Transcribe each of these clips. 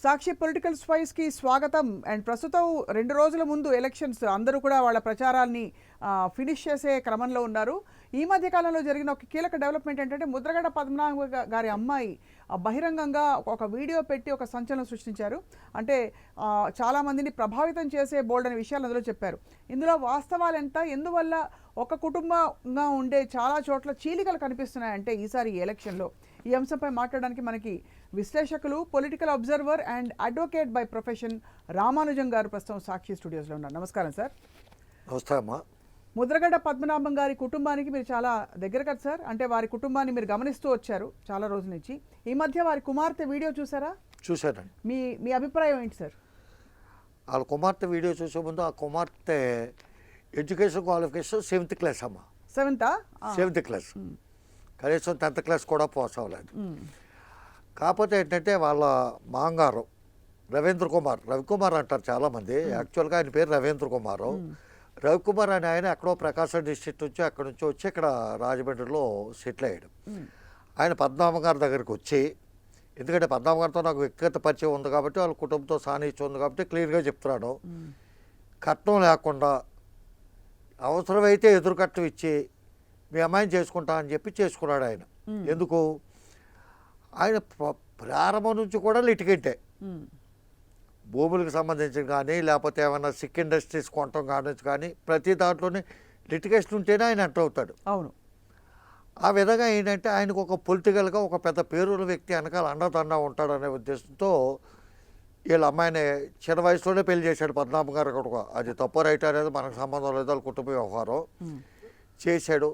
సాక్షి political స్పైస్కి స్వాగతం. And ప్రస్తుతం 2 రోజుల ముందు ఎలక్షన్స్, అందరూ కూడా వాళ్ళ ప్రచారాన్ని ఫినిష్ చేసే క్రమంలో ఉన్నారు. ఈ మధ్య కాలంలో జరిగిన ఒక కీలక డెవలప్మెంట్ ఏంటంటే ముద్రగడ పద్మనాభ గారి అమ్మాయి బహిరంగంగా ఒక వీడియో పెట్టి ఒక సంచలనం సృష్టించారు. అంటే చాలామందిని ప్రభావితం చేసే బోల్డ్ అనే విషయాలు అందులో చెప్పారు. ఇందులో వాస్తవాలు ఎంత, ఎందువల్ల ఒక కుటుంబంగా ఉండే చాలా చోట్ల చీలికలు కనిపిస్తున్నాయంటే ఈసారి ఈ ఎలక్షన్లో, ఈ అంశంపై మాట్లాడడానికి మనకి విశ్లేషకులు, political observer and advocate by profession Ramanujam గారు ప్రస్తుతం సాక్షి స్టూడియోస్లో ఉన్నారు. నమస్కారం సార్. నమస్తే అమ్మా. ముద్రగడ పద్మనాభం గారి కుటుంబానికి మీరు చాలా దగ్గర కదా సార్, అంటే వారి కుటుంబాన్ని మీరు గమనిస్తూ వచ్చారు చాలా రోజుల నుంచి. ఈ మధ్య వారి కుమార్తె వీడియో చూసారా? చూశానండి. మీ మీ అభిప్రాయం ఏంటి సార్? వాళ్ళ కుమార్తె వీడియో చూసే ముందు ఆ కుమార్తె ఎడ్యుకేషన్ క్వాలిఫికేషన్ 7th క్లాస్ అమ్మ. 7th క్లాస్, కనీసం 10th క్లాస్ కూడా పాస్ అవ్వలేదు. కాకపోతే ఏంటంటే వాళ్ళ మాంగారు రవికుమార్ అంటారు చాలామంది, యాక్చువల్గా ఆయన పేరు రవీంద్ర కుమార్. రవికుమార్ అని ఆయన ఎక్కడో ప్రకాశం డిస్ట్రిక్ట్ నుంచి అక్కడి నుంచి వచ్చి ఇక్కడ రాజమండ్రిలో సెటిల్ అయ్యాడు. ఆయన పద్మనాభం గారి దగ్గరికి వచ్చి, ఎందుకంటే పద్మనాభం గారితో నాకు వ్యక్తిగత పరిచయం ఉంది కాబట్టి, వాళ్ళ కుటుంబంతో సాన్నిహిత్యం ఉంది కాబట్టి క్లియర్గా చెప్తున్నాను. కట్నం లేకుండా అవసరమైతే ఎదురు కట్నం ఇచ్చి మీ అమ్మాయిని చేసుకుంటా అని చెప్పి చేసుకున్నాడు ఆయన. ఎందుకు? ఆయన ప్రారంభం నుంచి కూడా లిటిగెంటే, భూములకు సంబంధించి కానీ లేకపోతే ఏమైనా సిక్ ఇండస్ట్రీస్ కొనటం కానీ ప్రతి దాంట్లోనే లిటిగేషన్ ఉంటేనే ఆయన ఎంటర్ అవుతాడు. అవును. ఆ విధంగా ఏంటంటే ఆయనకు ఒక పొలిటికల్గా ఒక పెద్ద పేరున్న వ్యక్తి వెనకాల అండదండ ఉంటాడనే ఉద్దేశంతో వీళ్ళ అమ్మాయిని చిన్న వయసులోనే పెళ్లి చేశాడు పద్మనాభం గారు కూడా. అది తప్పు రైట్ అనేది మనకు సంబంధం లేదు, వాళ్ళ కుటుంబ వ్యవహారం చేశాడు.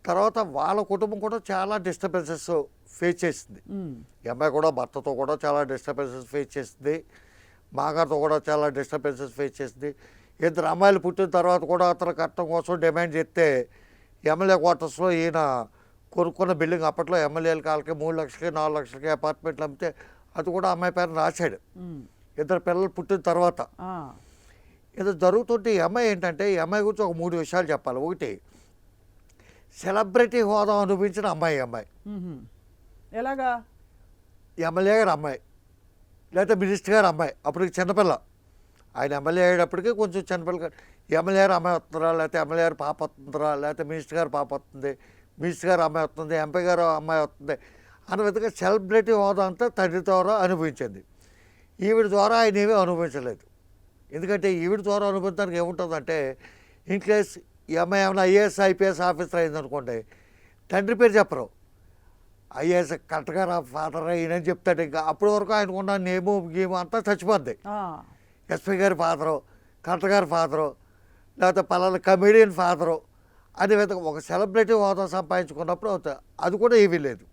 తర్వాత వాళ్ళ కుటుంబం కూడా చాలా డిస్టర్బెన్సెస్ ఫేస్ చేసింది. ఈ అమ్మాయి కూడా భర్తతో కూడా చాలా డిస్టర్బెన్సెస్ ఫేస్ చేసింది, మాగారితో కూడా చాలా డిస్టర్బెన్సెస్ ఫేస్ చేసింది. 2 అమ్మాయిలు పుట్టిన తర్వాత కూడా అతను కట్నం కోసం డిమాండ్ చేస్తే ఎమ్మెల్యే క్వార్టర్స్లో ఈయన కొనుక్కున్న బిల్డింగ్, అప్పట్లో ఎమ్మెల్యేల కాళ్ళకి 3 లక్షలకి 4 లక్షలకి అపార్ట్మెంట్లు అమ్మితే అది కూడా అమ్మాయి పేరున రాశాడు. 2 పిల్లలు పుట్టిన తర్వాత ఇది జరుగుతుంటే ఈ అమ్మాయి ఏంటంటే, ఈ అమ్మాయి గురించి ఒక 3 విషయాలు చెప్పాలి. ఒకటి, సెలబ్రిటీ హోదా అనుభవించిన అమ్మాయి. ఎలాగా? ఎమ్మెల్యే గారు అమ్మాయి, లేకపోతే మినిస్టర్ గారు అమ్మాయి, అప్పటికి చిన్నపిల్ల. ఆయన ఎమ్మెల్యే అయ్యేటప్పటికి కొంచెం చిన్నపిల్ల. ఎమ్మెల్యే గారు అమ్మాయి వస్తుందా, లేకపోతే ఎమ్మెల్యే గారు పాప వస్తుందా, లేకపోతే మినిస్టర్ గారు పాప వస్తుంది, మినిస్టర్ గారు అమ్మాయి వస్తుంది, ఎంపీ గారు అమ్మాయి వస్తుంది అన్న విధంగా సెలబ్రిటీ హోదా అంతా తండ్రి ద్వారా అనుభవించింది. ఈవిడ ద్వారా ఆయన ఏమీ అనుభవించలేదు. ఎందుకంటే ఈవిడ ద్వారా అనుభవించడానికి ఏముంటుందంటే, ఇన్ కేస్ ఈ అమ్మాయి ఏమైనా ఐఏఎస్ ఐపీఎస్ ఆఫీసర్ అయిందనుకోండి, తండ్రి పేరు చెప్పరు, ఐఏఎస్ కరెక్ట్గా రా ఫాదర్ అయినని చెప్తాడు. ఇంకా అప్పటి వరకు ఆయనకున్న నేము గేము అంతా చచ్చిపోద్ది. ఎస్పీ గారి ఫాదరు, కలెక్టర్ గారి ఫాదరు, లేకపోతే పలానా కమెడియన్ ఫాదరు అనే విధంగా ఒక సెలబ్రిటీ హోదా సంపాదించుకున్నప్పుడు అవుతాయి. అది కూడా ఏమీ లేదు.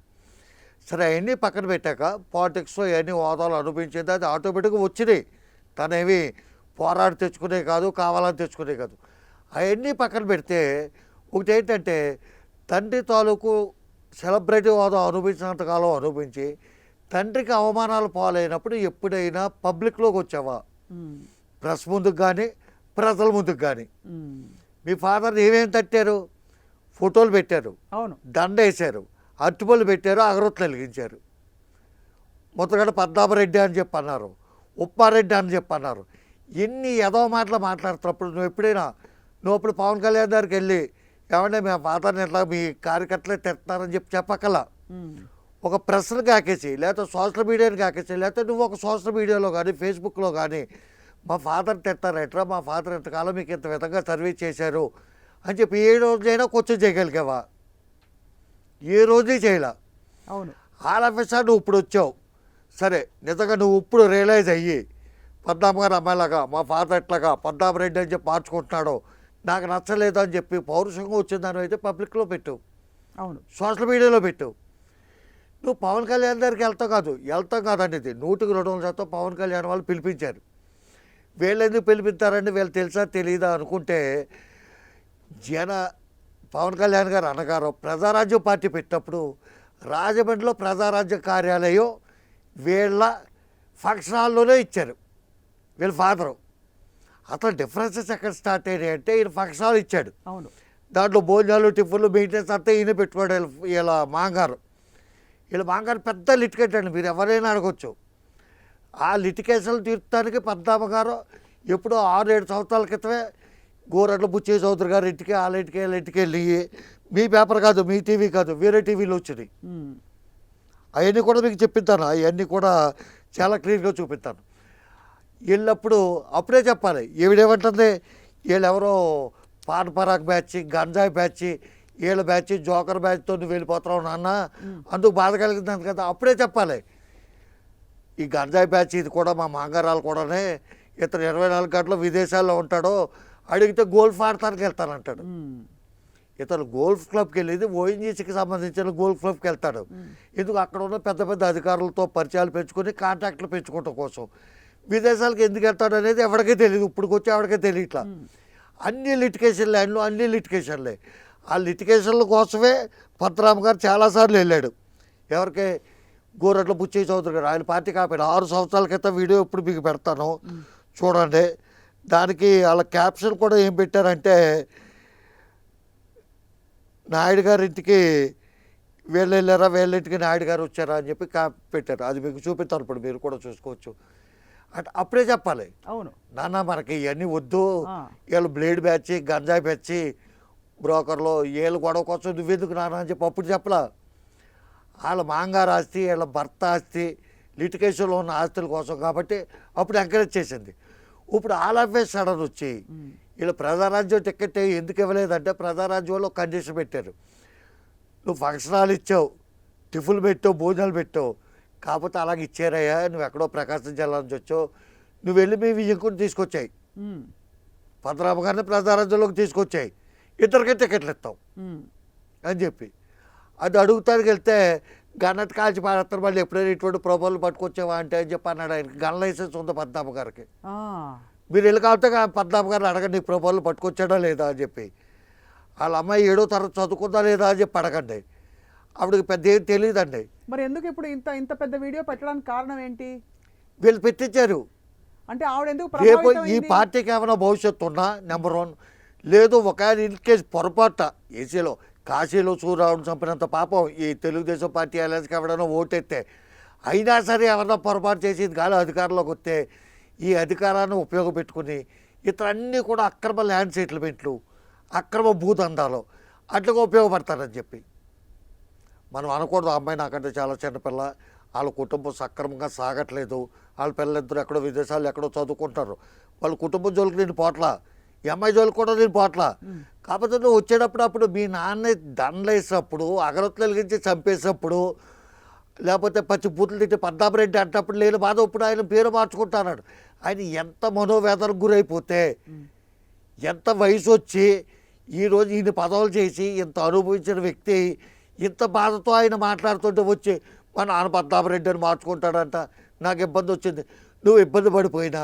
సరే, అవన్నీ పక్కన పెట్టాక పాలిటిక్స్లో ఇవన్నీ హోదాలు అనిపించింది, అది ఆటోమేటిక్గా వచ్చినాయి. తనేమి పోరాడి తెచ్చుకునే కాదు, కావాలని తెచ్చుకునే కాదు. అవన్నీ పక్కన పెడితే ఒకటి ఏంటంటే, తండ్రి తాలూకు సెలబ్రిటీ హోదా అనుభవించినంతకాలం అనుభవించి తండ్రికి అవమానాలు పాలైనప్పుడు ఎప్పుడైనా పబ్లిక్లోకి వచ్చావా? ప్రెస్ ముందుకు కానీ ప్రజల ముందుకు కానీ. మీ ఫాదర్ని ఏమేమి తట్టారు? ఫోటోలు పెట్టారు, అవును, దండ వేశారు, అట్టుపళ్ళు పెట్టారు, అగరొత్తులు వెలిగించారు. ముద్రగడ పద్మనాభరెడ్డి అని చెప్పి అన్నారు, ఉప్పారెడ్డి అని చెప్పి అన్నారు. ఎన్ని ఎదవ మాటలు మాట్లాడుతున్నప్పుడు నువ్వు ఇప్పుడు పవన్ కళ్యాణ్ గారికి వెళ్ళి, ఏమంటే మీ ఫాదర్ని ఎట్లా మీ కార్యకర్తలే తిడతారని చెప్పి చెప్పకల్లా, ఒక ప్రెస్ని కాకేసి, లేకపోతే సోషల్ మీడియాని కాకేసి, లేకపోతే నువ్వు ఒక సోషల్ మీడియాలో కానీ ఫేస్బుక్లో కానీ మా ఫాదర్ తిడతారట్రా, మా ఫాదర్ ఇంతకాలం మీకు ఇంత విధంగా సర్వీస్ చేశారు అని చెప్పి ఏ రోజైనా కొంచెం చేయగలిగావా? ఏ రోజే చేయలే. అవును. ఆల్ ఆఫ్ ఎ సడన్ నువ్వు ఇప్పుడు వచ్చావు. సరే, నిజంగా నువ్వు ఇప్పుడు రియలైజ్ అయ్యి పద్మనాభం గారు అమ్మాయిలాగా మా ఫాదర్ ఎట్లాగా పద్మనాభరెడ్డి అని చెప్పి మార్చుకుంటున్నాడు, నాకు నచ్చలేదు అని చెప్పి పౌరుషంగా వచ్చిందని అయితే పబ్లిక్లో పెట్టు, అవును, సోషల్ మీడియాలో పెట్టు. నువ్వు పవన్ కళ్యాణ్ దగ్గరికి వెళ్తాం కాదండి. ఇది 100% పవన్ కళ్యాణ్ వాళ్ళు పిలిపించారు. వీళ్ళు ఎందుకు పిలిపిస్తారండి, వీళ్ళు తెలుసా తెలీదా అనుకుంటే, పవన్ కళ్యాణ్ గారు అన్నగారు ప్రజారాజ్యం పార్టీ పెట్టినప్పుడు రాజమండ్రిలో ప్రజారాజ్య కార్యాలయం వీళ్ళ ఫంక్షన్ హాల్లోనే ఇచ్చారు. వీళ్ళ ఫాదరు. అతను డిఫరెన్సెస్ ఎక్కడ స్టార్ట్ అయినాయి అంటే, ఈయన ఫంక్షన్ హాల్ ఇచ్చాడు, అవును, దాంట్లో భోజనాలు టిఫిన్లు మెయింటెనెన్స్ అంతా ఈయన పెట్టుకోవడం. వీళ్ళ మాంగారు పెద్ద లిటికేట్ అండి, మీరు ఎవరైనా అడగొచ్చు. ఆ లిటికేషన్లు తీర్చడానికి పద్మనాభ గారు ఎప్పుడో 6-7 సంవత్సరాల క్రితమే గోరట్ల బుచ్చయ్య చౌదరి గారి ఇంటికి వాళ్ళ ఇంటికి వెళ్ళి మీ పేపర్ కాదు, మీ టీవీ కాదు, వేరే టీవీలో వచ్చినాయి. అవన్నీ కూడా మీకు చెప్పిస్తాను, అవన్నీ కూడా చాలా క్లియర్గా చూపిస్తాను. వెళ్ళినప్పుడు అప్పుడే చెప్పాలి. ఈవిడేమంటుంది, వీళ్ళెవరో పాన్ పరాగ్ బ్యాచ్, గంజాయి బ్యాచ్, వీళ్ళ బ్యాచ్, జోకర్ బ్యాచ్తో నువ్వు వెళ్ళిపోతున్నావు నాన్న, అందుకు బాధ కలిగింది కదా. అప్పుడే చెప్పాలి, ఈ గంజాయి బ్యాచ్ ఇది కూడా మా మాంగారాలు కూడానే, ఇతను 24 గంటలు విదేశాల్లో ఉంటాడో, అడిగితే గోల్ఫ్ ఆడటానికి వెళ్తానంటాడు. ఇతను గోల్ఫ్ క్లబ్కి వెళ్ళేది ఓఎన్జీసీకి సంబంధించిన గోల్ఫ్ క్లబ్కి వెళ్తాడు. ఎందుకు అక్కడ ఉన్న పెద్ద పెద్ద అధికారులతో పరిచయాలు పెంచుకొని కాంటాక్ట్లు పెంచుకోవటం కోసం. విదేశాలకు ఎందుకు వెళ్తాడు అనేది ఎవరికీ తెలియదు, ఇప్పుడు వచ్చి ఎవరికీ తెలియట్లా. అన్ని లిటికేషన్ ల్యాండ్లు, అన్ని లిటికేషన్లే. ఆ లిటికేషన్ల కోసమే పద్మనాభ గారు చాలాసార్లు వెళ్ళాడు. ఎవరికి? గోరట్ల బుచ్చయ్య చౌదరి గారు. ఆయన పార్టీ కాపాడు. 6 సంవత్సరాల క్రితం వీడియో ఇప్పుడు మీకు పెడతాను చూడండి. దానికి వాళ్ళ క్యాప్షన్ కూడా ఏం పెట్టారంటే, నాయుడు గారి ఇంటికి వీళ్ళు వెళ్ళారా, వీళ్ళ ఇంటికి నాయుడు గారు వచ్చారా అని చెప్పి పెట్టారు. అది మీకు చూపిస్తాను, ఇప్పుడు మీరు కూడా చూసుకోవచ్చు. అంటే అప్పుడే చెప్పాలి, అవును నాన్న మనకి ఇవన్నీ వద్దు, వీళ్ళు బ్లేడ్ బ్యాచ్, గంజాయి బ్యాచ్, బ్రోకర్లు, వీళ్ళు గొడవ కోసం నువ్వెందుకు నాన్న అని చెప్పి అప్పుడు చెప్పలా. వాళ్ళ మాంగారు ఆస్తి, వీళ్ళ భర్త ఆస్తి, లిటికేషన్లో ఉన్న ఆస్తుల కోసం కాబట్టి అప్పుడు ఎంకరేజ్ చేసింది. ఇప్పుడు ఆల్ ఆఫ్ ఏ సడన్ వచ్చి వీళ్ళు ప్రజారాజ్యం టికెట్ ఎందుకు ఇవ్వలేదంటే, ప్రజారాజ్యంలో కండిషన్ పెట్టారు. నువ్వు ఫంక్షన్ హాల్ ఇచ్చావు, టిఫిన్లు పెట్టావు, భోజనాలు పెట్టావు, కాకపోతే అలాగే ఇచ్చారయ్యా, నువ్వు ఎక్కడో ప్రకాశం జిల్లా నుంచి వచ్చావు, నువ్వు వెళ్ళి మీ విజయకుని తీసుకొచ్చాయి, పద్మనాభ గారిని ప్రజారాజ్యంలోకి తీసుకొచ్చాయి, ఇద్దరికే టికెట్లు ఇస్తాం అని చెప్పి అది అడుగుతానికి వెళ్తే గన్నట్టు కాల్చి పారేస్తారు. మళ్ళీ ఎప్పుడైనా ఇటువంటి ప్రభుత్వాలు పట్టుకొచ్చావా అంటే అని చెప్పి అన్నాడు. ఆయనకి గన్ లైసెన్స్ ఉంది పద్మనాభ గారికి. మీరు వెళ్ళి కాబట్టి పద్మనాభ గారిని అడగండి ప్రభుత్వాలు పట్టుకొచ్చాడా లేదా అని చెప్పి. వాళ్ళ అమ్మాయి 7వ తరగతి చదువుకుందా లేదా అని చెప్పి అడగండి. అప్పటికి పెద్ద ఏం తెలియదండి. మరి ఎందుకు ఇప్పుడు ఇంత పెద్ద వీడియో పెట్టడానికి కారణం ఏంటి? వీళ్ళు పెట్టించారు. అంటే ఆవిడ ఎందుకు రేపు ఈ ప్రభావితమైంది? పార్టీకి ఏమైనా భవిష్యత్తు ఉన్నా నెంబర్ 1, లేదు ఒకవేళ ఇన్ కేసు పొరపాట ఏసీలో కాశీలో సూర్యరావుని చంపినంత పాపం ఈ తెలుగుదేశం పార్టీ అలయన్స్కి ఎవడైనా ఓటెత్తే, అయినా సరే ఎవరన్నా పొరపాటు చేసి గాలి అధికారంలోకి వస్తే ఈ అధికారాన్ని ఉపయోగపెట్టుకుని ఇతరన్నీ కూడా అక్రమ ల్యాండ్ సెటిల్మెంట్లు, అక్రమ భూదందాలు అట్లుగా ఉపయోగపడతారని చెప్పి మనం అనకూడదు. ఆ అమ్మాయి నాకంటే చాలా చిన్నపిల్ల, వాళ్ళ కుటుంబం సక్రమంగా సాగట్లేదు, వాళ్ళ పిల్లలిద్దరూ ఎక్కడో విదేశాలు ఎక్కడో చదువుకుంటారు, వాళ్ళ కుటుంబం జోలికి నేను పోట్లా, ఈ అమ్మాయి జోలికి కూడా నేను పోట్లా. కాకపోతే నువ్వు వచ్చేటప్పుడు అప్పుడు మీ నాన్న దండలేసినప్పుడు, అగరత్తులు వెలిగించి చంపేసినప్పుడు, లేకపోతే పచ్చి బూతులు తిట్టి పద్మనాభరెడ్డి అంటప్పుడు లేని బాధ ఇప్పుడు ఆయన పేరు మార్చుకుంటున్నాడు. ఆయన ఎంత మనోవేదనకు గురైపోతే, ఎంత వయసు వచ్చి ఈరోజు ఈయన పదవులు చేసి ఇంత అనుభవించిన వ్యక్తి ఇంత బాధతో ఆయన మాట్లాడుతుంటే వచ్చి మా నాన్న పద్మనాభరెడ్డి అని మార్చుకుంటాడంట. నాకు ఇబ్బంది వచ్చింది. నువ్వు ఇబ్బంది పడిపోయినా,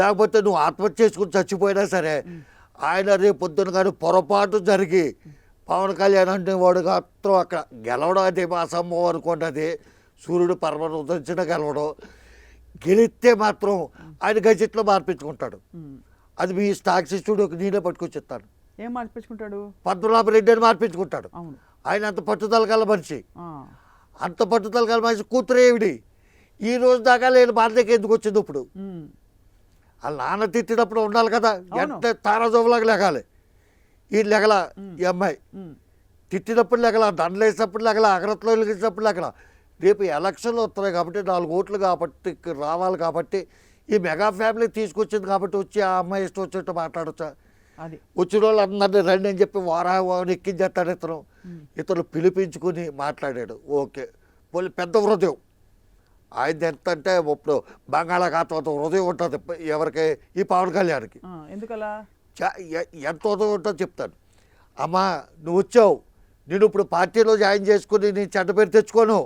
లేకపోతే నువ్వు ఆత్మహత్య చేసుకుని చచ్చిపోయినా సరే, ఆయన రేపు పొద్దున కానీ పొరపాటు జరిగి పవన్ కళ్యాణ్ అంటే వాడు మాత్రం అక్కడ గెలవడం అది అసంభవం అనుకోండి. అది సూర్యుడు పరమను ఉదరించిన గెలవడం, గెలిస్తే మాత్రం ఆయన గజెట్లో మార్పించుకుంటాడు. అది మీ స్టాక్స్ స్టూడియోకి నేనే పట్టుకొచ్చిస్తాను. ఏం మార్పించుకుంటాడు? పద్మనాభరెడ్డి అని మార్పించుకుంటాడు. అవును, ఆయన అంత పట్టుదల గల మనిషి, అంత పట్టుదల గల మనిషి. కూతురేవిడి ఈ రోజు దాకా లేని బాధ్యతకి ఎందుకు వచ్చింది ఇప్పుడు? వాళ్ళ నాన్న తిట్టినప్పుడు ఉండాలి కదా, ఎంత తారాజోబులాగా లెగాలి. ఈ లెగల ఈ అమ్మాయి తిట్టినప్పుడు లెగల, దండలేసినప్పుడు లెగల, అగరత్లో వెలిగించినప్పుడు లెగల. రేపు ఎలక్షన్లు వస్తున్నాయి కాబట్టి 4 ఓట్లు కాబట్టి రావాలి కాబట్టి ఈ మెగా ఫ్యామిలీ తీసుకొచ్చింది కాబట్టి వచ్చి ఆ అమ్మాయి ఇష్టం వచ్చినట్టు మాట్లాడచ్చా? అది వచ్చిన వాళ్ళు అందరినీ రండి అని చెప్పి వారాన్ని ఎక్కించేస్తాడు. ఇతను పిలిపించుకుని మాట్లాడాడు. ఓకే, పోలీ పెద్ద హృదయం ఆయనది. ఎంత అంటే ఇప్పుడు బంగాళాఖాతం హృదయం ఉంటుంది ఎవరికి? ఈ పవన్ కళ్యాణ్కి. ఎందుకలా? ఎంత హృదయం ఉంటుందో చెప్తాను. అమ్మా నువ్వు వచ్చావు, నేను ఇప్పుడు పార్టీలో జాయిన్ చేసుకుని నీ చెడ్డ పేరు తెచ్చుకోను,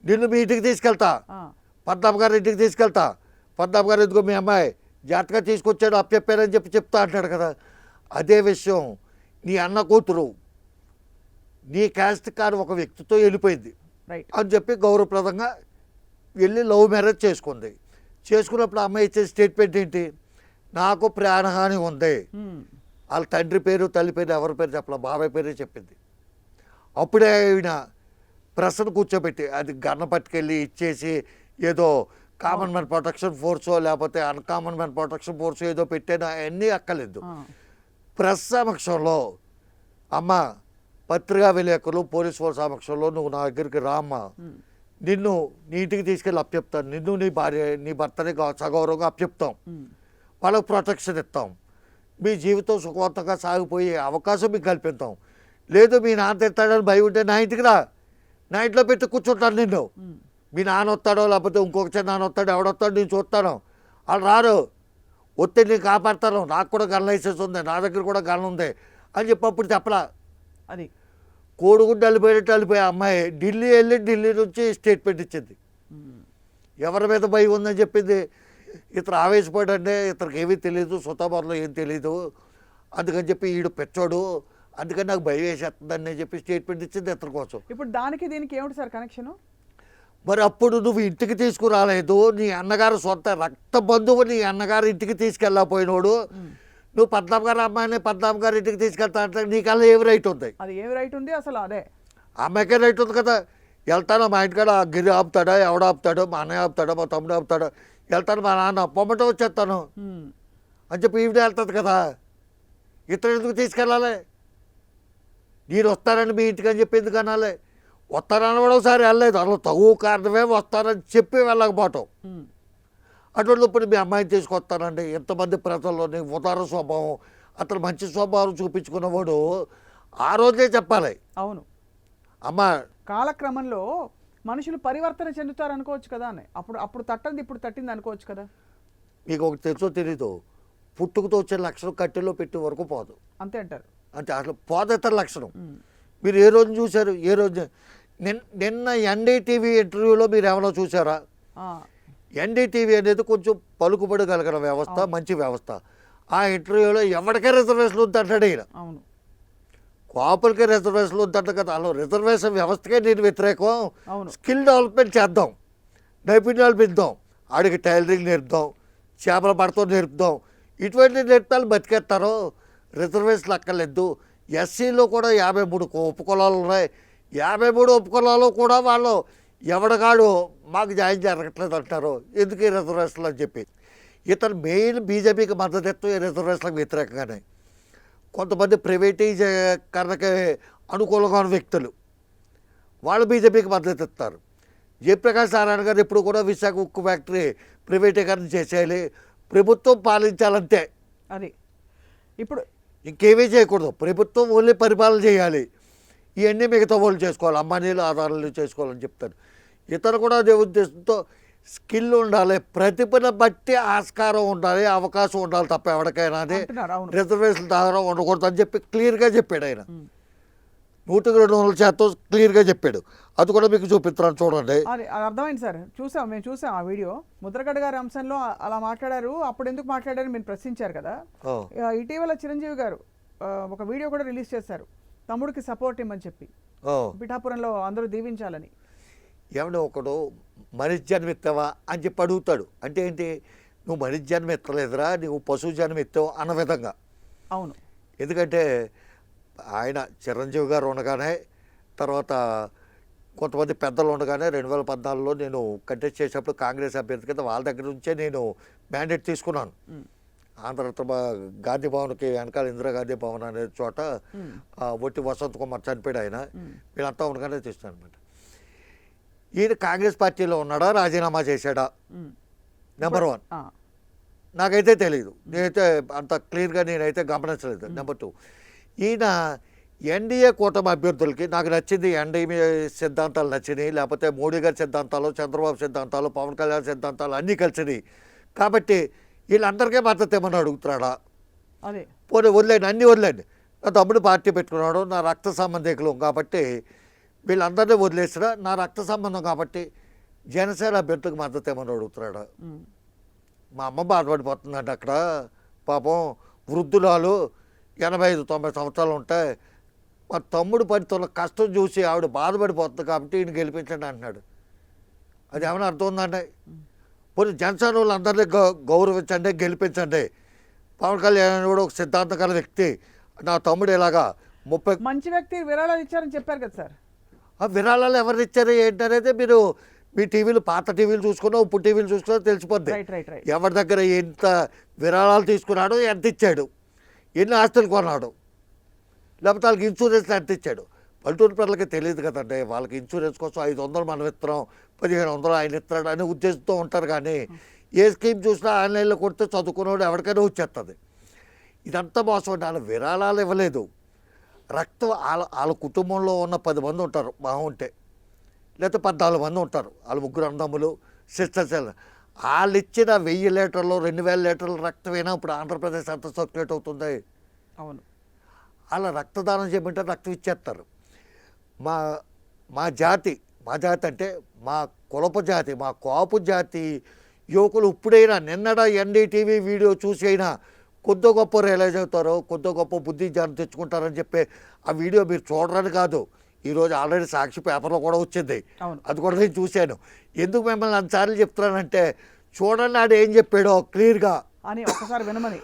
నిన్ను మీ ఇంటికి తీసుకెళ్తా, పద్మనాభ గారి ఇంటికి తీసుకెళ్తా. పద్మనాభ గారు ఎందుకో మీ అమ్మాయి జాగ్రత్తగా తీసుకొచ్చాడు అప్పచెప్పారని చెప్పి చెప్తా అంటాడు కదా. అదే విషయం నీ అన్న కూతురు నీ క్యాస్ట్ కాని ఒక వ్యక్తితో వెళ్ళిపోయింది అని చెప్పి గౌరవప్రదంగా వెళ్ళి లవ్ మ్యారేజ్ చేసుకుంది. చేసుకున్నప్పుడు అమ్మాయి ఇచ్చే స్టేట్మెంట్ ఏంటి? నాకు ప్రాణహాని ఉంది. వాళ్ళ తండ్రి పేరు తల్లి పేరు ఎవరి పేరు చెప్పాల, బాబాయ్ పేరే చెప్పింది. అప్పుడే ఆయన ప్రెస్ను కూర్చోబెట్టి అది గన్న పట్టుకెళ్ళి ఇచ్చేసి ఏదో కామన్ మ్యాన్ ప్రొటెక్షన్ ఫోర్సో లేకపోతే అన్కామన్ మ్యాన్ ప్రొటెక్షన్ ఫోర్స్ ఏదో పెట్టాను, అవన్నీ అక్కర్లేదు. ప్రెస్ సమక్షంలో అమ్మ, పత్రికా విలేకరులు, పోలీసు వాళ్ళ సమక్షంలో నువ్వు నా దగ్గరికి రా అమ్మ, నిన్ను నీ ఇంటికి తీసుకెళ్ళి అప్పచెప్తాను, నిన్ను నీ భార్య నీ భర్తని సగౌరవంగా అప్పచెప్తాం, వాళ్ళకు ప్రొటెక్షన్ ఇస్తాం, మీ జీవితం సుఖవంతంగా సాగిపోయే అవకాశం మీకు కల్పిస్తాం. లేదు మీ నాన్న తెస్తాడని భయం ఉంటే నా ఇంటికి రా, నా ఇంట్లో పెట్టి కూర్చుంటాను నిన్ను. మీ నాన్న వస్తాడో లేకపోతే ఇంకొక చిన్న నాన్న వస్తాడో ఎవడొస్తాడో నేను చూస్తాను, వాళ్ళు రారు, వస్తే నేను కాపాడతాను, నాకు కూడా గన్ లైసెన్స్ ఉంది, నా దగ్గర కూడా గన్ ఉంది అని చెప్పి అప్పుడు చెప్పలా. అది కోడిగుడ్డు వెళ్ళిపోయే అమ్మాయి ఢిల్లీ వెళ్ళి ఢిల్లీ నుంచి స్టేట్మెంట్ ఇచ్చింది. ఎవరి మీద భయం ఉందని చెప్పింది. ఇతను ఆవేశపడంటే ఇతనికి ఏమీ తెలియదు, సుతాబార్లో ఏం తెలియదు, అందుకని చెప్పి ఈడు పెచ్చోడు, అందుకని నాకు భయం వేసేస్తుందని చెప్పి స్టేట్మెంట్ ఇచ్చింది ఇతని కోసం. ఇప్పుడు దానికి దీనికి ఏమిటి సార్ కనెక్షను? మరి అప్పుడు నువ్వు ఇంటికి తీసుకురాలేదు, నీ అన్నగారు సొంత రక్త బంధువు నీ అన్నగారు ఇంటికి తీసుకెళ్ళకపోయినోడు, నువ్వు పద్మనాభ గారు అమ్మాయిని పద్మనాభ గారి ఇంటికి తీసుకెళ్తా అంటే నీకల్లా ఏమి రైట్ ఉంది? అది ఏమి రైట్ ఉంది అసలు? అదే అమ్మాయికే రైట్ ఉంది కదా. వెళ్తాను మా ఇంటికాడ గిరి ఆపుతాడా, ఎవడ ఆపుతాడో, మా అన్నయ్య ఆపుతాడో, మా తమ్ముడు ఆపుతాడో, వెళ్తాను మా నాన్న పొమ్మటో వచ్చేస్తాను అని చెప్పి ఈవిడే వెళ్తుంది కదా. ఇతను ఎందుకు తీసుకెళ్ళాలి? నేను వస్తానని మీ ఇంటికి అని చెప్పి ఎందుకు అనాలి? వస్తానని కూడా ఒకసారి వెళ్ళలేదు, అసలు తగు కారణమే వస్తానని చెప్పి వెళ్ళకపోవటం. అటువంటి ఇప్పుడు మీ అమ్మాయిని తీసుకొస్తానండి. ఎంతమంది ప్రజల్లోని ఉదార స్వభావం, అతను మంచి స్వభావం చూపించుకున్నవాడు ఆ రోజే చెప్పాలి. అవును అమ్మ, కాలక్రమంలో మనుషులు పరివర్తన చెందుతారు అనుకోవచ్చు కదా అని. అప్పుడు తట్టంది ఇప్పుడు తట్టింది అనుకోవచ్చు కదా. మీకు ఒకటి తెలుసో తెలీదు, పుట్టుకతో వచ్చే లక్షణం కట్టెలో పెట్టే వరకు పోదు, అంతే అంటారు. అంటే అసలు పోదేతర లక్షణం. మీరు ఏ రోజు చూశారు? ఏ రోజు? నిన్న ఎన్డీటీవీ ఇంటర్వ్యూలో మీరు ఏమైనా చూసారా? ఎన్డీటీవీ అనేది కొంచెం పలుకుబడి కలిగిన వ్యవస్థ, మంచి వ్యవస్థ. ఆ ఇంటర్వ్యూలో ఎవరికే రిజర్వేషన్ ఉందంటాడు ఈయన. అవును, కాపులకే రిజర్వేషన్ ఉందంట కదా. అలా రిజర్వేషన్ వ్యవస్థకే నేను వ్యతిరేకం. అవును, స్కిల్ డెవలప్మెంట్ చేద్దాం, నైపుణ్యాలు పెంచుదాం, ఆడికి టైలరింగ్ నేర్పుదాం, చేపల పడతో నేర్పుదాం, ఇటువంటి నేర్పాలు బతికేస్తారు. రిజర్వేషన్లు అక్కర్లేదు. ఎస్సీలో కూడా 53 ఉపకులాలు ఉన్నాయి. 53 ఉపకులాలు కూడా వాళ్ళు ఎవడగాడు మాకు జాయిన్ జరగట్లేదు అంటారు. ఎందుకు ఈ రిజర్వేషన్లు అని చెప్పి. ఇతను మెయిన్ బీజేపీకి మద్దతు ఇస్తూ ఈ రిజర్వేషన్లకు వ్యతిరేకంగానే. కొంతమంది ప్రైవేటీకరణకి అనుకూలంగా ఉన్న వ్యక్తులు వాళ్ళు బీజేపీకి మద్దతు ఇస్తారు. జయప్రకాష్ నారాయణ గారు ఇప్పుడు కూడా విశాఖ ఉక్కు ఫ్యాక్టరీ ప్రైవేటీకరణ చేసేయాలి, ప్రభుత్వం పాలించాలంతే, అది ఇప్పుడు ఇంకేమీ చేయకూడదు, ప్రభుత్వం ఓన్లీ పరిపాలన చేయాలి, ఇవన్నీ మిగతా వాళ్ళు చేసుకోవాలి, అంబానీలు ఆధారాలు చేసుకోవాలని చెప్తారు. ఇతను కూడా అదే ఉద్దేశంతో స్కిల్ ఉండాలి, ప్రతిభను బట్టి ఆస్కారం ఉండాలి, అవకాశం ఉండాలి తప్ప ఎవరికైనా అది రిజర్వేషన్ ద్వారా ఉండకూడదు అని చెప్పి క్లియర్గా చెప్పాడు ఆయన. 100% క్లియర్గా చెప్పాడు. అది కూడా మీకు చూపిస్తున్నాను చూడండి. అది అర్థమైంది సార్, మేము చూసాం ఆ వీడియో. ముద్రగడ గారి అంశంలో అలా మాట్లాడారు. అప్పుడు ఎందుకు మాట్లాడారు మీరు ప్రశ్నించారు కదా. ఇటీవల చిరంజీవి గారు ఒక వీడియో కూడా రిలీజ్ చేశారు, తమ్ముడికి సపోర్ట్ ఇమ్మని చెప్పి, పిఠాపురంలో అందరూ దీవించాలని. ఏమన్నా ఒకడు మనిషి జన్మ ఎత్తావా అని చెప్పి అడుగుతాడు. అంటే ఏంటి? నువ్వు మనిషి జన్మ ఎత్తలేదురా, నువ్వు పశువు జన్మ ఎత్తావు అన్న విధంగా. అవును, ఎందుకంటే ఆయన చిరంజీవి గారు ఉండగానే, తర్వాత కొంతమంది పెద్దలు ఉండగానే 2014లో నేను కంటెస్ట్ చేసేటప్పుడు కాంగ్రెస్ అభ్యర్థి కింద వాళ్ళ దగ్గర నుంచే నేను మ్యాండేట్ తీసుకున్నాను. ఆంధ్ర గాంధీ భవన్కి వెనకాల ఇందిరాగాంధీ భవన్ అనే చోట ఒట్టి వసంత్ కుమార్ చనిపోయాడు ఆయన, వీళ్ళంతా ఉండగానే తీసుకున్నాను అనమాట. ఈయన కాంగ్రెస్ పార్టీలో ఉన్నాడా, రాజీనామా చేశాడా? నెంబర్ 1 నాకైతే తెలియదు, నేనైతే అంత క్లియర్గా నేనైతే గమనించలేదు. నెంబర్ 2, ఈయన ఎన్డీఏ కూటమి అభ్యర్థులకి నాకు నచ్చింది, ఎన్డీఏ సిద్ధాంతాలు నచ్చినాయి, లేకపోతే మోడీ గారి సిద్ధాంతాలు, చంద్రబాబు సిద్ధాంతాలు, పవన్ కళ్యాణ్ సిద్ధాంతాలు అన్నీ కలిసినాయి కాబట్టి వీళ్ళందరికీ మద్దతు ఏమని అడుగుతున్నాడా? అదే పోనీ వదిలేండి, అన్నీ వదిలేండి. నా తమ్ముడు పార్టీ పెట్టుకున్నాడు, నా రక్త సంబంధికులు కాబట్టి వీళ్ళందరినీ వదిలేసినా నా రక్త సంబంధం కాబట్టి జనసేన అభ్యర్థులకు మద్దతు ఏమని అడుగుతున్నాడా? మా అమ్మ బాధపడిపోతుందంటే అక్కడ పాపం వృద్ధురాలు 85-90 సంవత్సరాలు ఉంటాయి, మా తమ్ముడు పడుతున్న కష్టం చూసి ఆవిడ బాధపడిపోతుంది కాబట్టి ఈయన గెలిపించండి అంటున్నాడు. అది ఏమైనా అర్థం ఉందండి? పోనీ జనసేన వాళ్ళందరినీ గౌరవించండి, గెలిపించండి. పవన్ కళ్యాణ్ కూడా ఒక సిద్ధాంతకర వ్యక్తి, నా తమ్ముడు ఇలాగా 30 మంచి వ్యక్తి విరాళాలు ఇచ్చారని చెప్పారు కదా సార్. ఆ విరాళాలు ఎవరు ఇచ్చారు ఏంటనేది మీరు మీ టీవీలు పాత టీవీలు చూసుకున్నా ఇప్పుడు టీవీలు చూసుకున్నా తెలిసిపోద్ది రైట్ ఎవరి దగ్గర ఎంత విరాళాలు తీసుకున్నాడో ఎంత ఇచ్చాడు, ఎన్ని ఆస్తులు కొన్నాడు, లేకపోతే వాళ్ళకి ఇన్సూరెన్స్ ఎంత ఇచ్చాడు. పల్లెటూరు ప్రజలకి తెలియదు కదండి. వాళ్ళకి ఇన్సూరెన్స్ కోసం 500 మనం ఇస్తున్నాం, 1500 ఆయన ఇస్తున్నాడు అనే ఉద్దేశంతో ఉంటారు. కానీ ఏ స్కీమ్ చూసినా ఆన్లైన్లో కొడితే చదువుకున్నవాడు ఎవరికైనా వచ్చేస్తుంది. ఇదంతా మోసం అండి. వాళ్ళ విరాళాలు ఇవ్వలేదు. రక్తం వాళ్ళ కుటుంబంలో ఉన్న 10 మంది ఉంటారు మా ఉంటే, లేకపోతే 14 మంది ఉంటారు. వాళ్ళ ముగ్గురు అన్నదమ్ములు, సిస్టర్స్. వాళ్ళు ఇచ్చిన 1000 లీటర్లు 2000 లీటర్ల రక్తమైనా ఇప్పుడు ఆంధ్రప్రదేశ్ అంత సర్క్యులేట్ అవుతుంది. అవును. అలా రక్తదానం చేయమంటే రక్తం ఇచ్చేస్తారు. మా మా జాతి అంటే మా కులపు జాతి, మా కాపు జాతి యువకులు ఇప్పుడైనా నిన్నడ ఎన్డీటీవీ వీడియో చూసి అయినా కొద్ది గొప్ప రియలైజ్ అవుతారో, కొద్ది గొప్ప బుద్ధి జ్ఞానం తెచ్చుకుంటారని చెప్పి ఆ వీడియో మీరు చూడరని కాదు, ఈరోజు ఆల్రెడీ సాక్షి పేపర్లో కూడా వచ్చింది. అది కూడా నేను చూశాను. ఎందుకు మిమ్మల్ని అన్నిసార్లు చెప్తున్నానంటే చూడండి ఆడు ఏం చెప్పాడో క్లియర్గా అని ఒకసారి వినమని.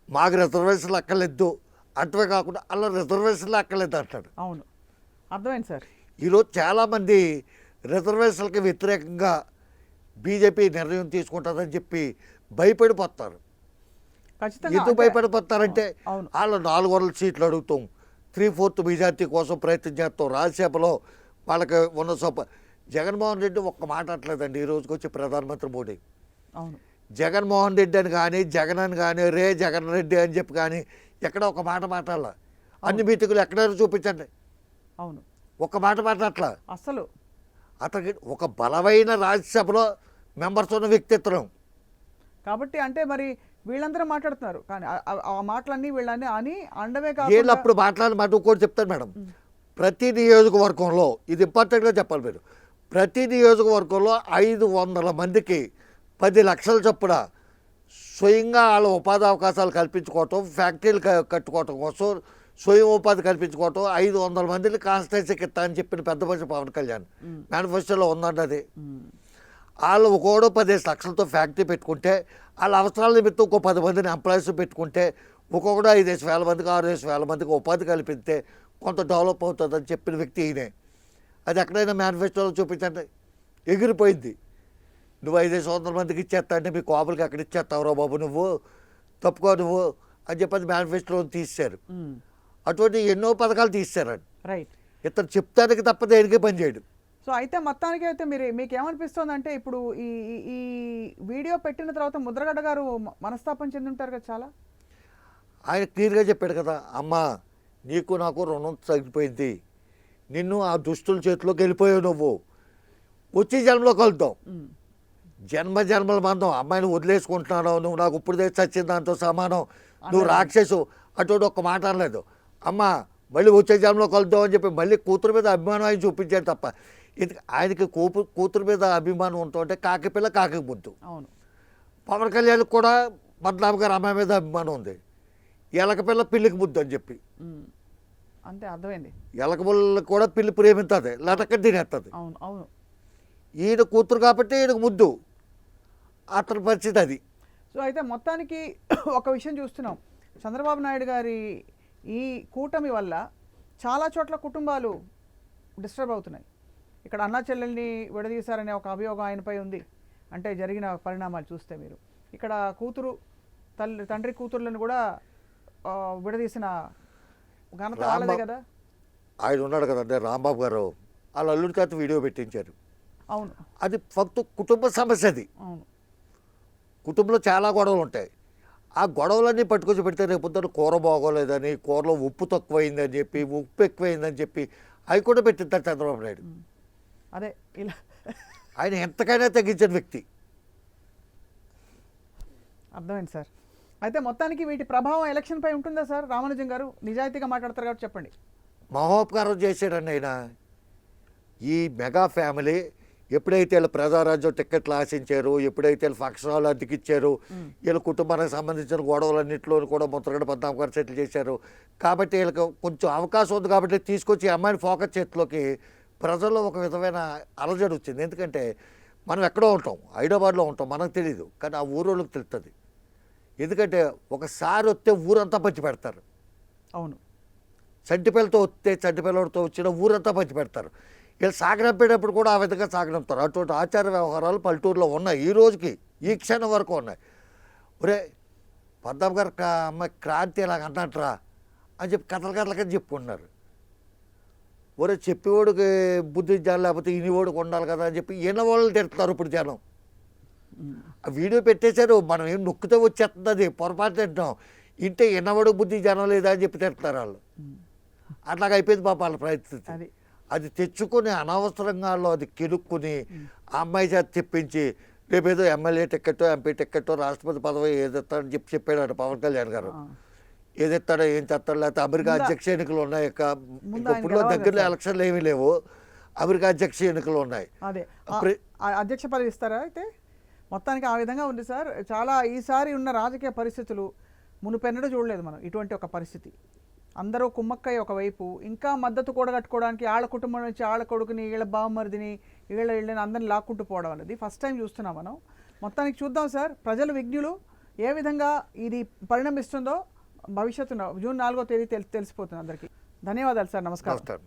మాకు రిజర్వేషన్లు అక్కర్లేదు అంటమే కాకుండా అలా రిజర్వేషన్లు అక్కర్లేదు అంటాడు. అవును, అర్థమైంది సార్. ఈరోజు చాలామంది రిజర్వేషన్లకి వ్యతిరేకంగా బీజేపీ నిర్ణయం తీసుకుంటుందని చెప్పి భయపడిపోతారు. ఎందుకు భయపడిపోతారంటే వాళ్ళు 400 సీట్లు అడుగుతాం, 3/4 మెజార్టీ కోసం ప్రయత్నం చేస్తాం. రాజ్యసభలో వాళ్ళకి ఉన్న జగన్మోహన్ రెడ్డి ఒక్క మాట అంటలేదండి ఈ రోజుకి వచ్చి ప్రధానమంత్రి మోడీ. అవును, జగన్మోహన్ రెడ్డి అని కానీ జగన్ అని కానీ రే జగన్ రెడ్డి అని చెప్పి కానీ ఎక్కడ ఒక మాట మాట్లాడాల. అన్ని మీటింగులు ఎక్కడైనా చూపించండి. అవును, ఒక మాట మాట్లాడట్లా. అసలు అతనికి ఒక బలమైన రాజ్యసభలో మెంబర్స్ ఉన్న వ్యక్తిత్వం కాబట్టి. అంటే మరి వీళ్ళందరూ మాట్లాడుతున్నారు కానీ ఆ మాటలన్నీ వీళ్ళని అని అండమే వీళ్ళు అప్పుడు మాట్లాడిన మాట కూడా చెప్తాను మేడం. ప్రతి నియోజకవర్గంలో ఇది ఇంపార్టెంట్గా చెప్పాలి మీరు. ప్రతి నియోజకవర్గంలో 500 మందికి 10 లక్షల చొప్పున స్వయంగా వాళ్ళ ఉపాధి అవకాశాలు కల్పించుకోవటం, ఫ్యాక్టరీలు కట్టుకోవటం కోసం స్వయం ఉపాధి కల్పించుకోవటం, 500 మందిని కాన్స్టిట్యూన్సీకి ఇస్తా అని చెప్పిన పెద్ద మనిషి పవన్ కళ్యాణ్ మేనిఫెస్టోలో ఉందండి అది. వాళ్ళు ఒకడో 10 లక్షలతో ఫ్యాక్టరీ పెట్టుకుంటే, వాళ్ళ అవసరాల నిమిత్తం ఇంకో 10 మందిని ఎంప్లాయీస్ పెట్టుకుంటే, ఒక్కొక్కడు 5,000 మందికి 6,000 మందికి ఉపాధి కల్పిస్తే కొంత డెవలప్ అవుతుందని చెప్పిన వ్యక్తి ఈయనే. అది ఎక్కడైనా మేనిఫెస్టోలో చూపించండి. ఎగిరిపోయింది. నువ్వు 5,500 మందికి ఇచ్చేస్తా అంటే మీ కోపలకి ఎక్కడ ఇచ్చేస్తావురా బాబు, నువ్వు తప్పుకో నువ్వు అని చెప్పి మేనిఫెస్టోలో తీశారు. అటువంటి ఎన్నో పథకాలు తీశారండి. రైట్. ఇతను చెప్తానికి తప్ప దేనికి పని చేయడు. సో అయితే మొత్తానికి అయితే మీకు ఏమనిపిస్తుంది అంటే ఇప్పుడు ఈ ఈ వీడియో పెట్టిన తర్వాత ముద్రగడ్డ గారు మనస్తాపం చెంది ఉంటారు కదా చాలా. ఆయన క్లియర్గా చెప్పాడు కదా, అమ్మ నీకు నాకు రుణం తగ్గిపోయింది, నిన్ను ఆ దుష్టుల చేతిలోకి వెళ్ళిపోయావు, నువ్వు వచ్చే జన్మలో కలుద్దాం, జన్మల బంధం, అమ్మాయిని వదిలేసుకుంటున్నాను, నువ్వు నాకు ఇప్పుడు తెచ్చి చచ్చిన దాంతో సమానం, నువ్వు రాక్షసు అటువంటి ఒక్క మాట అనలేదు. అమ్మ మళ్ళీ వచ్చే జన్మలో కలుద్దాం అని చెప్పి మళ్ళీ కూతురు మీద అభిమానం ఆయన చూపించాడు తప్ప ఆయనకి కూతురు మీద అభిమానం ఉంటుంటే కాకి పిల్ల కాకి ముద్దు. అవును. పవన్ కళ్యాణ్కి కూడా పద్మనాభ గారు అమ్మాయి మీద అభిమానం ఉంది. ఎలక పిల్ల పిల్లికి ముద్దు అని చెప్పి అంతే అర్థమైంది. ఎలక పిల్ల కూడా పిల్లి ప్రేమిస్తుంది, లటక్క తినేస్తుంది. అవును అవును. ఈయన కూతురు కాబట్టి ఈయనకు ముద్దు, అతని పరిస్థితి అది. సో అయితే మొత్తానికి ఒక విషయం చూస్తున్నాం, చంద్రబాబు నాయుడు గారి ఈ కూటమి వల్ల చాలా చోట్ల కుటుంబాలు డిస్టర్బ్ అవుతున్నాయి. ఇక్కడ అన్నా చెల్లెల్ని విడదీశారనే ఒక అభియోగం ఆయనపై ఉంది. అంటే జరిగిన పరిణామాలు చూస్తే మీరు ఇక్కడ తండ్రి కూతుర్లను కూడా విడదీసిన ఘనత వాళ్ళదే కదా. ఆయన ఉన్నాడు కదండి రాంబాబు గారు, వాళ్ళ అల్లుడి చేత వీడియో పెట్టించారు. అవును, అది ఫక్తు కుటుంబ సమస్య. అది అవును. కుటుంబంలో చాలా గొడవలు ఉంటాయి. ఆ గొడవలన్నీ పట్టుకొచ్చి పెడితే రేపు కూర బాగోలేదని, కూరలో ఉప్పు తక్కువైందని చెప్పి, ఉప్పు ఎక్కువైందని చెప్పి అవి కూడా పెట్టిస్తారు చంద్రబాబు నాయుడు. అదే ఇలా ఆయన ఎంతకైనా తగ్గించిన వ్యక్తి. అర్థమైంది సార్. అయితే మొత్తానికి వీటి ప్రభావం ఎలక్షన్పై ఉంటుందా సార్? రామానుజం గారు నిజాయితీగా మాట్లాడతారు కాబట్టి చెప్పండి. మహోపకారం చేశాడండి ఆయన. ఈ మెగా ఫ్యామిలీ ఎప్పుడైతే వీళ్ళు ప్రజారాజ్యం టిక్కెట్లు ఆశించారు, ఎప్పుడైతే వీళ్ళు ఫంక్షన్ హాల్ అద్దెకిచ్చారు, వీళ్ళ కుటుంబానికి సంబంధించిన గొడవలన్నింటిలో కూడా ముద్రగడ పద్మనాభ గారు సెటిల్ చేశారు. కాబట్టి వీళ్ళకి కొంచెం అవకాశం ఉంది కాబట్టి తీసుకొచ్చి అమ్మాయిని ఫోకస్ చేతిలోకి ప్రజల్లో ఒక విధమైన అలజడి వచ్చింది. ఎందుకంటే మనం ఎక్కడో ఉంటాం, హైదరాబాద్లో ఉంటాం, మనకు తెలియదు, కానీ ఆ ఊరోళ్ళకి తెలుస్తుంది. ఎందుకంటే ఒకసారి వస్తే ఊరంతా పంచి పెడతారు. అవును. చంటిపిల్లతో వస్తే చంటిపిల్లడితో వచ్చిన ఊరంతా పంచి పెడతారు. వీళ్ళు సాగనంపేటప్పుడు కూడా ఆ విధంగా సాగనంపుతారు. అటువంటి ఆచార వ్యవహారాలు పల్లెటూరులో ఉన్నాయి, ఈ రోజుకి ఈ క్షణం వరకు ఉన్నాయి. ఒరే పద్మనాభ గారు అమ్మాయి క్రాంతి ఇలాగ అన్నట్రా అని చెప్పి కథలకని చెప్పుకుంటున్నారు. ఒరే చెప్పేవాడికి బుద్ధి జ్ఞానం లేకపోతే ఇనివాడికి ఉండాలి కదా అని చెప్పి వాళ్ళు తిడుతున్నారు ఇప్పుడు జనం. ఆ వీడియో పెట్టేశారు, మనం ఏం నొక్కితే వచ్చేస్తుంది, అది పొరపాటు తింటాం, ఇంటే ఇన్నవాడికి బుద్ధి జ్ఞానం లేదా అని చెప్పి తిడుతున్నారు వాళ్ళు. అట్లాగ అయిపోయింది పాప వాళ్ళ పరిస్థితి. అది తెచ్చుకొని అనవసరంగా అది కెలుక్కుని ఆ అమ్మాయి చేత తెప్పించి రేపేదో ఎమ్మెల్యే టికెట్టో ఎంపీ టికెట్టో రాష్ట్రపతి పదవి ఏదెత్తాడని చెప్పి చెప్పాడు పవన్ కళ్యాణ్ గారు. ఏదెత్తాడో ఏం చేస్తాడో, లేకపోతే అమెరికా అధ్యక్ష ఎన్నికలు ఉన్నాయి, ఇప్పుడు దగ్గరలో ఎలక్షన్లు ఏమీ లేవు, అమెరికా అధ్యక్ష ఎన్నికలు ఉన్నాయి. అదే అధ్యక్ష పదవి ఇస్తారా? అయితే మొత్తానికి ఆ విధంగా ఉంది సార్. చాలా ఈసారి ఉన్న రాజకీయ పరిస్థితులు మునుపెన్నడూ చూడలేదు మనం ఇటువంటి ఒక పరిస్థితి. అందరూ కుమ్మక్కయ్య ఒకవైపు, ఇంకా మద్దతు కూడగట్టుకోవడానికి ఆళ్ళ కుటుంబం నుంచి ఆళ్ళ కొడుకుని, వీళ్ళ బావమరిదిని, వీళ్ళని అందరిని లాక్కుంటూ పోవడం అనేది ఫస్ట్ టైం చూస్తున్నాం మనం. మొత్తానికి చూద్దాం సార్, ప్రజలు విజ్ఞులు, ఏ విధంగా ఇది పరిణమిస్తుందో భవిష్యత్తులో జూన్ 4వ తేదీ తెలిసిపోతుంది అందరికీ. ధన్యవాదాలు సార్, నమస్కారం.